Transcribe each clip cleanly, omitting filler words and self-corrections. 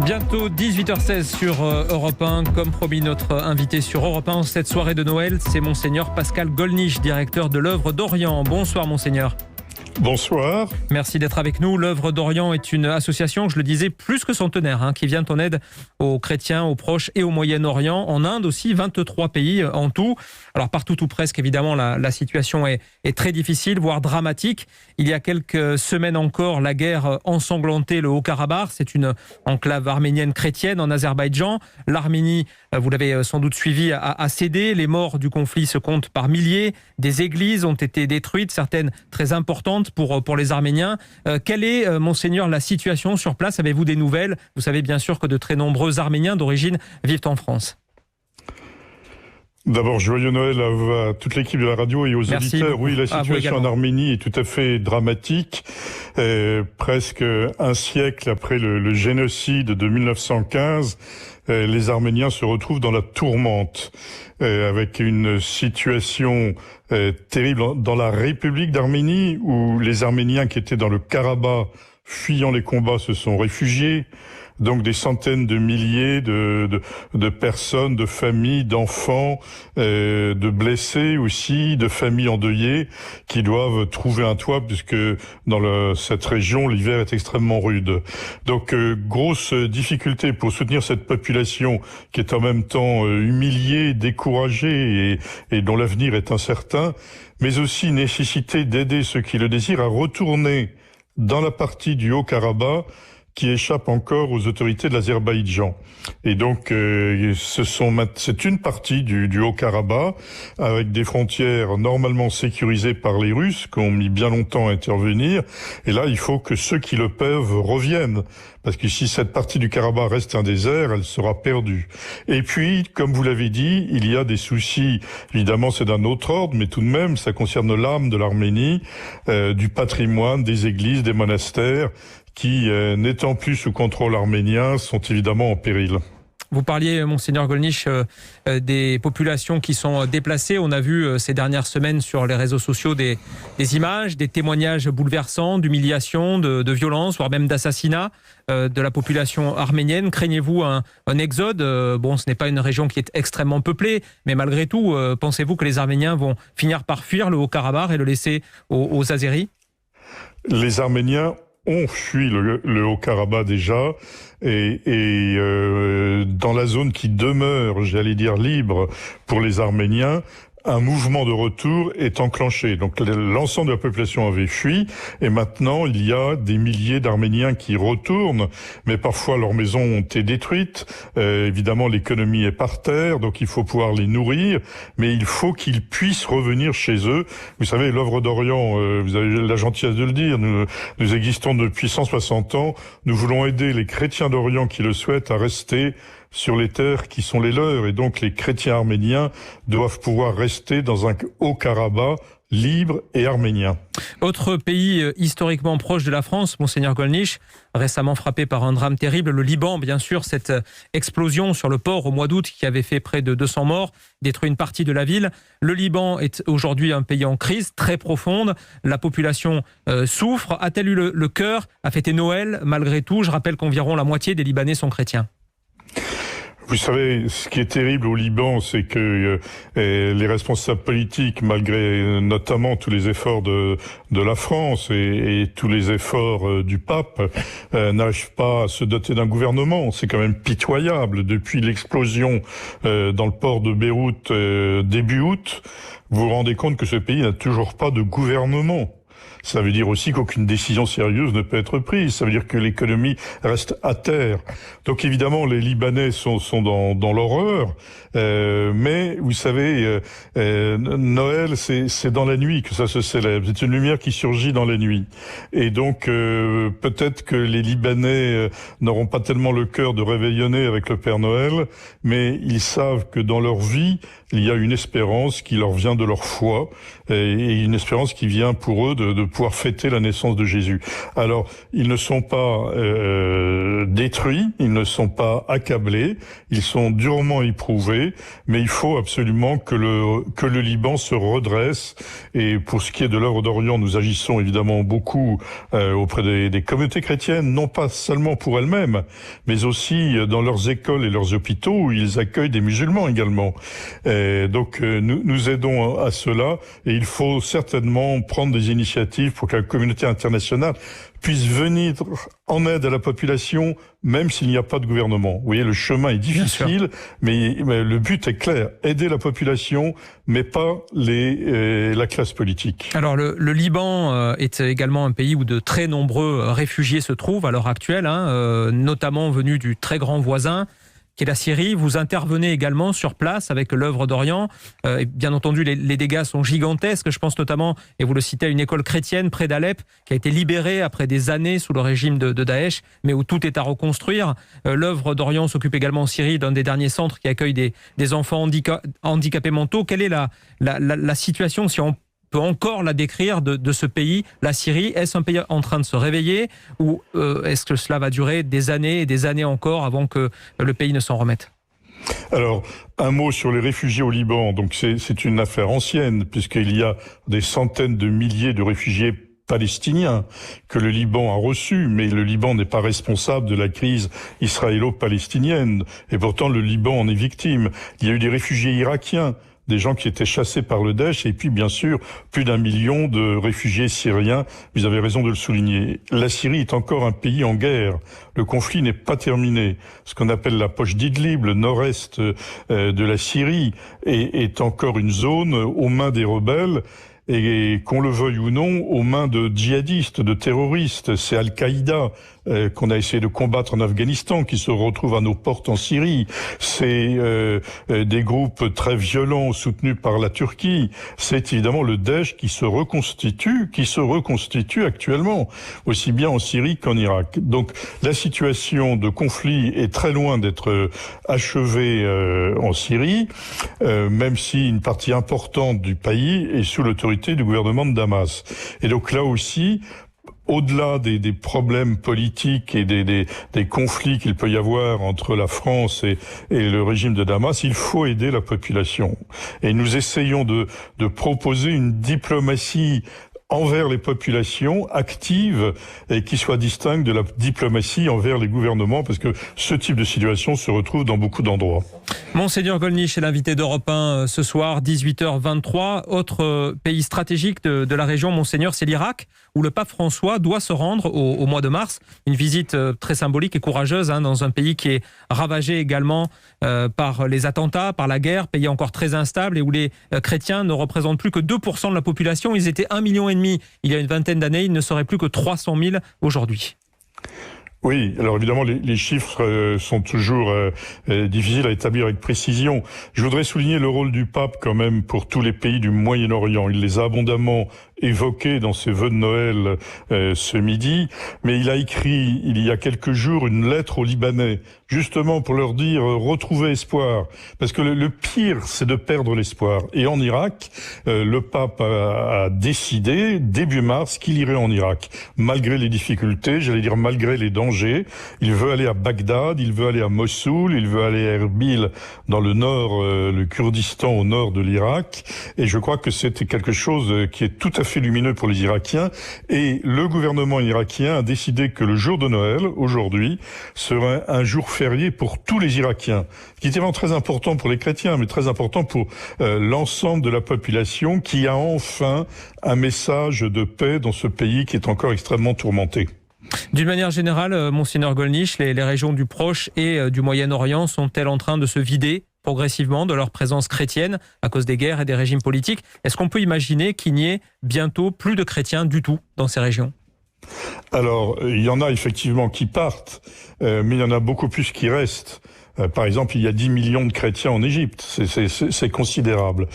Bientôt 18h16 sur Europe 1. Comme promis, notre invité sur Europe 1 cette soirée de Noël, c'est Monseigneur Pascal Gollnisch, directeur de l'Œuvre d'Orient. Bonsoir Monseigneur. Bonsoir. Merci d'être avec nous. L'Œuvre d'Orient est une association, je le disais, plus que centenaire, qui vient en aide aux chrétiens, aux Proches et au Moyen-Orient. En Inde aussi, 23 pays en tout. Alors partout ou presque, évidemment, la situation est très difficile, voire dramatique. Il y a quelques semaines encore, la guerre ensanglantait le Haut-Karabakh. C'est une enclave arménienne chrétienne en Azerbaïdjan. L'Arménie, vous l'avez sans doute suivi, a cédé. Les morts du conflit se comptent par milliers. Des églises ont été détruites, certaines très importantes pour les Arméniens. Quelle est, Monseigneur, la situation sur place? Avez-vous des nouvelles? Vous savez bien sûr que de très nombreux Arméniens d'origine vivent en France. D'abord, joyeux Noël à toute l'équipe de la radio et aux Merci auditeurs. beaucoup. Oui, la situation en Arménie est tout à fait dramatique. Presque un siècle après le génocide de 1915, les Arméniens se retrouvent dans la tourmente, avec une situation terrible dans la République d'Arménie, où les Arméniens qui étaient dans le Karabakh, fuyant les combats, se sont réfugiés. Donc des centaines de milliers de personnes, de familles, d'enfants, de blessés aussi, de familles endeuillées qui doivent trouver un toit, puisque dans cette région, l'hiver est extrêmement rude. Donc grosse difficulté pour soutenir cette population qui est en même temps humiliée, découragée et dont l'avenir est incertain, mais aussi nécessité d'aider ceux qui le désirent à retourner dans la partie du Haut-Karabakh qui échappe encore aux autorités de l'Azerbaïdjan. Et donc, c'est une partie du Haut-Karabakh, avec des frontières normalement sécurisées par les Russes, qui ont mis bien longtemps à intervenir. Et là, il faut que ceux qui le peuvent reviennent. Parce que si cette partie du Karabakh reste un désert, elle sera perdue. Et puis, comme vous l'avez dit, il y a des soucis, évidemment c'est d'un autre ordre, mais tout de même, ça concerne l'âme de l'Arménie, du patrimoine, des églises, des monastères, qui, n'étant plus sous contrôle arménien, sont évidemment en péril. Vous parliez, Monseigneur Gollnisch, des populations qui sont déplacées. On a vu ces dernières semaines sur les réseaux sociaux des images, des témoignages bouleversants d'humiliation, de violence, voire même d'assassinat de la population arménienne. Craignez-vous un exode? Bon, ce n'est pas une région qui est extrêmement peuplée, mais malgré tout, pensez-vous que les Arméniens vont finir par fuir le Haut-Karabakh et le laisser aux Azéris? Les Arméniens ont fui le Haut-Karabakh déjà, et dans la zone qui demeure, j'allais dire libre pour les Arméniens, un mouvement de retour est enclenché. Donc l'ensemble de la population avait fui, et maintenant il y a des milliers d'Arméniens qui retournent, mais parfois leurs maisons ont été détruites. Évidemment, l'économie est par terre, donc il faut pouvoir les nourrir, mais il faut qu'ils puissent revenir chez eux. Vous savez, l'Œuvre d'Orient, vous avez la gentillesse de le dire, nous existons depuis 160 ans. Nous voulons aider les chrétiens d'Orient qui le souhaitent à rester sur les terres qui sont les leurs, et donc les chrétiens arméniens doivent pouvoir rester dans un Haut-Karabakh libre et arménien. Autre pays historiquement proche de la France, Monseigneur Gollnisch, récemment frappé par un drame terrible, le Liban, bien sûr, cette explosion sur le port au mois d'août qui avait fait près de 200 morts, détruit une partie de la ville. Le Liban est aujourd'hui un pays en crise très profonde, la population souffre. A-t-elle eu le cœur à fêter Noël malgré tout? Je rappelle qu'environ la moitié des Libanais sont chrétiens. Vous savez, ce qui est terrible au Liban, c'est que les responsables politiques, malgré notamment tous les efforts de la France et tous les efforts du pape, n'arrivent pas à se doter d'un gouvernement. C'est quand même pitoyable. Depuis l'explosion dans le port de Beyrouth début août, vous vous rendez compte que ce pays n'a toujours pas de gouvernement. Ça veut dire aussi qu'aucune décision sérieuse ne peut être prise. Ça veut dire que l'économie reste à terre. Donc évidemment, les Libanais sont dans l'horreur. Mais vous savez, Noël, c'est dans la nuit que ça se célèbre. C'est une lumière qui surgit dans la nuit. Et donc peut-être que les Libanais n'auront pas tellement le cœur de réveillonner avec le Père Noël, mais ils savent que dans leur vie, il y a une espérance qui leur vient de leur foi, et une espérance qui vient pour eux de pouvoir fêter la naissance de Jésus. Alors, ils ne sont pas détruits, ils ne sont pas accablés, ils sont durement éprouvés, mais il faut absolument que le Liban se redresse. Et pour ce qui est de l'œuvre d'Orient, nous agissons évidemment beaucoup auprès des communautés chrétiennes, non pas seulement pour elles-mêmes, mais aussi dans leurs écoles et leurs hôpitaux où ils accueillent des musulmans également. Donc nous aidons à cela, et il faut certainement prendre des initiatives pour que la communauté internationale puisse venir en aide à la population, même s'il n'y a pas de gouvernement. Vous voyez, le chemin est difficile, mais le but est clair. Aider la population, mais pas la classe politique. Alors, le Liban est également un pays où de très nombreux réfugiés se trouvent à l'heure actuelle, notamment venus du très grand voisin, qui est la Syrie. Vous intervenez également sur place avec l'œuvre d'Orient. Et bien entendu, les dégâts sont gigantesques. Je pense notamment, et vous le citez, à une école chrétienne près d'Alep qui a été libérée après des années sous le régime de Daesh, mais où tout est à reconstruire. L'œuvre d'Orient s'occupe également en Syrie d'un des derniers centres qui accueille des enfants handicapés mentaux. Quelle est la situation, si on peut encore la décrire, de ce pays, la Syrie? Est-ce un pays en train de se réveiller, ou est-ce que cela va durer des années et des années encore avant que le pays ne s'en remette? Alors, un mot sur les réfugiés au Liban. Donc c'est une affaire ancienne, puisqu'il y a des centaines de milliers de réfugiés palestiniens que le Liban a reçus, mais le Liban n'est pas responsable de la crise israélo-palestinienne. Et pourtant, le Liban en est victime. Il y a eu des réfugiés irakiens, des gens qui étaient chassés par le Daesh, et puis bien sûr plus d'1 million de réfugiés syriens. Vous avez raison de le souligner. La Syrie est encore un pays en guerre. Le conflit n'est pas terminé. Ce qu'on appelle la poche d'Idlib, le nord-est de la Syrie, est encore une zone aux mains des rebelles, et qu'on le veuille ou non, aux mains de djihadistes, de terroristes. C'est Al-Qaïda qu'on a essayé de combattre en Afghanistan, qui se retrouve à nos portes en Syrie. C'est des groupes très violents soutenus par la Turquie. C'est évidemment le Daesh qui se reconstitue actuellement, aussi bien en Syrie qu'en Irak. Donc la situation de conflit est très loin d'être achevée en Syrie, même si une partie importante du pays est sous l'autorité du gouvernement de Damas. Et donc là aussi, au-delà des problèmes politiques et des conflits qu'il peut y avoir entre la France et le régime de Damas, il faut aider la population. Et nous essayons de proposer une diplomatie envers les populations active et qui soit distincte de la diplomatie envers les gouvernements, parce que ce type de situation se retrouve dans beaucoup d'endroits. Monseigneur Gollnisch est l'invité d'Europe 1 ce soir, 18h23. Autre pays stratégique de la région, Monseigneur, c'est l'Irak, où le pape François doit se rendre au mois de mars. Une visite très symbolique et courageuse dans un pays qui est ravagé également par les attentats, par la guerre, pays encore très instable et où les chrétiens ne représentent plus que 2% de la population. Ils étaient 1,5 million il y a une vingtaine d'années, ils ne seraient plus que 300 000 aujourd'hui. Oui, alors évidemment les chiffres sont toujours difficiles à établir avec précision. Je voudrais souligner le rôle du pape quand même pour tous les pays du Moyen-Orient. Il les a abondamment évoqués dans ses vœux de Noël ce midi, mais il a écrit il y a quelques jours une lettre aux Libanais, justement pour leur dire retrouvez espoir, parce que le pire c'est de perdre l'espoir. Et en Irak, le pape a décidé début mars qu'il irait en Irak, malgré les difficultés, j'allais dire malgré les dangers. Il veut aller à Bagdad, il veut aller à Mossoul, il veut aller à Erbil dans le nord, le Kurdistan au nord de l'Irak, et je crois que c'était quelque chose qui est tout à fait lumineux pour les Irakiens. Et le gouvernement irakien a décidé que le jour de Noël, aujourd'hui, serait un jour férié pour tous les Irakiens, qui est vraiment très important pour les chrétiens, mais très important pour l'ensemble de la population, qui a enfin un message de paix dans ce pays qui est encore extrêmement tourmenté. D'une manière générale, Monseigneur Gollnisch, les régions du Proche et du Moyen-Orient sont-elles en train de se vider progressivement de leur présence chrétienne à cause des guerres et des régimes politiques? Est-ce qu'on peut imaginer qu'il n'y ait bientôt plus de chrétiens du tout dans ces régions? Alors, il y en a effectivement qui partent, mais il y en a beaucoup plus qui restent. Par exemple, il y a 10 millions de chrétiens en Égypte. C'est considérable.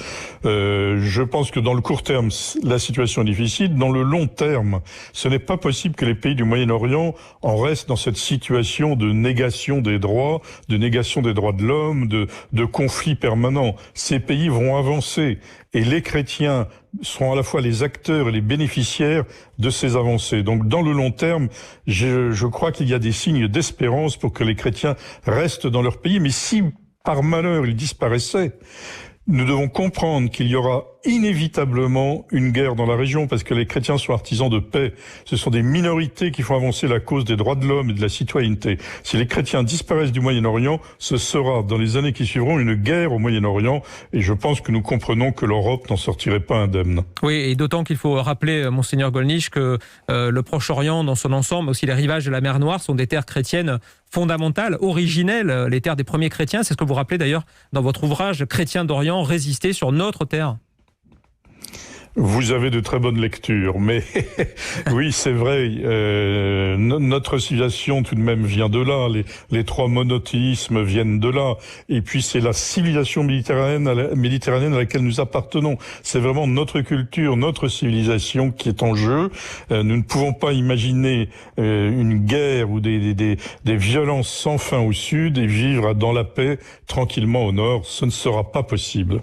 Je pense que dans le court terme, la situation est difficile. Dans le long terme, ce n'est pas possible que les pays du Moyen-Orient en restent dans cette situation de négation des droits, de négation des droits de l'homme, de conflits permanents. Ces pays vont avancer. Et les chrétiens seront à la fois les acteurs et les bénéficiaires de ces avancées. Donc dans le long terme, je crois qu'il y a des signes d'espérance pour que les chrétiens restent dans leur pays. Mais si par malheur ils disparaissaient, nous devons comprendre qu'il y aura inévitablement une guerre dans la région parce que les chrétiens sont artisans de paix. Ce sont des minorités qui font avancer la cause des droits de l'homme et de la citoyenneté. Si les chrétiens disparaissent du Moyen-Orient, ce sera dans les années qui suivront une guerre au Moyen-Orient et je pense que nous comprenons que l'Europe n'en sortirait pas indemne. Oui, et d'autant qu'il faut rappeler, Monseigneur Gollnisch, que le Proche-Orient dans son ensemble, aussi les rivages de la mer Noire, sont des terres chrétiennes fondamentales, originelles, les terres des premiers chrétiens. C'est ce que vous rappelez d'ailleurs dans votre ouvrage « Chrétiens d'Orient, résister sur notre terre ». Vous avez de très bonnes lectures, mais oui, c'est vrai, notre civilisation tout de même vient de là, les trois monothéismes viennent de là, et puis c'est la civilisation méditerranéenne à laquelle nous appartenons. C'est vraiment notre culture, notre civilisation qui est en jeu. Nous ne pouvons pas imaginer une guerre ou des violences sans fin au sud et vivre dans la paix tranquillement au nord. Ce ne sera pas possible.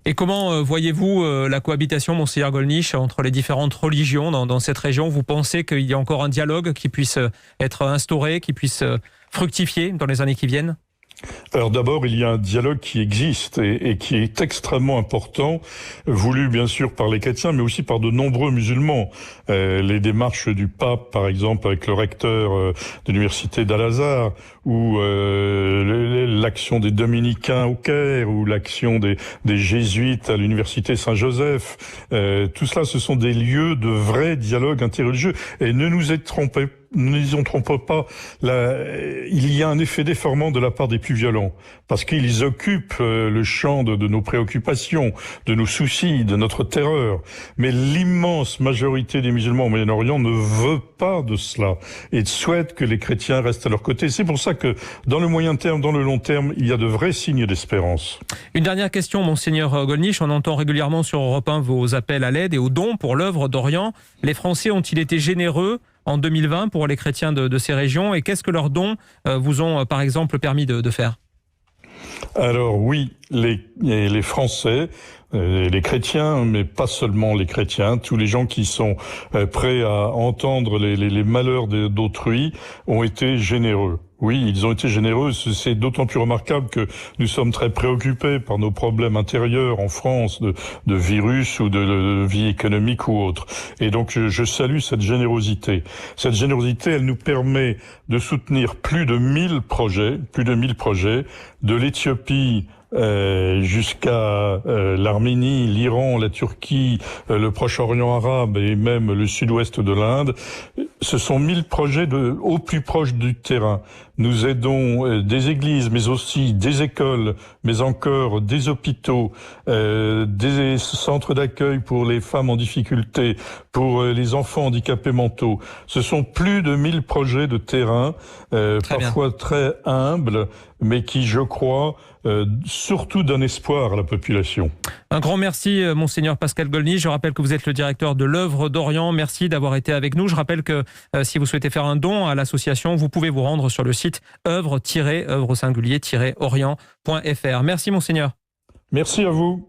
Et comment voyez-vous la cohabitation, Monseigneur Gollnisch, entre les différentes religions dans cette région? Vous pensez qu'il y a encore un dialogue qui puisse être instauré, qui puisse fructifier dans les années qui viennent? Alors d'abord, il y a un dialogue qui existe et qui est extrêmement important, voulu bien sûr par les chrétiens, mais aussi par de nombreux musulmans. Les démarches du pape, par exemple, avec le recteur de l'université d'Al-Azhar, ou l'action des dominicains au Caire, ou l'action des jésuites à l'université Saint-Joseph. Tout cela, ce sont des lieux de vrai dialogue interreligieux. Et ne nous y trompons pas, il y a un effet déformant de la part des plus violents, parce qu'ils occupent le champ de nos préoccupations, de nos soucis, de notre terreur. Mais l'immense majorité des musulmans au Moyen-Orient ne veut pas de cela et souhaite que les chrétiens restent à leur côté. C'est pour ça que dans le moyen terme, dans le long terme, il y a de vrais signes d'espérance. Une dernière question, Monseigneur Gollnisch. On entend régulièrement sur Europe 1 vos appels à l'aide et aux dons pour l'œuvre d'Orient. Les Français ont-ils été généreux en 2020 pour les chrétiens de ces régions? Et qu'est-ce que leurs dons vous ont, par exemple, permis de faire? Alors oui, les Français, les chrétiens, mais pas seulement les chrétiens, tous les gens qui sont prêts à entendre les malheurs d'autrui ont été généreux. Oui, ils ont été généreux. C'est d'autant plus remarquable que nous sommes très préoccupés par nos problèmes intérieurs en France, de virus ou de vie économique ou autre. Et donc, je salue cette générosité. Cette générosité, elle nous permet de soutenir plus de 1000 projets, de l'Éthiopie jusqu'à l'Arménie, l'Iran, la Turquie, le Proche-Orient arabe et même le sud-ouest de l'Inde. Ce sont 1000 projets au plus proche du terrain. Nous aidons des églises, mais aussi des écoles, mais encore des hôpitaux, des centres d'accueil pour les femmes en difficulté, pour les enfants handicapés mentaux. Ce sont plus de 1000 projets de terrain, parfois très humbles, mais qui, je crois, surtout donnent espoir à la population. Un grand merci, Monseigneur Pascal Gollnisch. Je rappelle que vous êtes le directeur de l'œuvre d'Orient. Merci d'avoir été avec nous. Je rappelle que si vous souhaitez faire un don à l'association, vous pouvez vous rendre sur le site œuvre-orient.fr. Merci, Monseigneur. Merci à vous.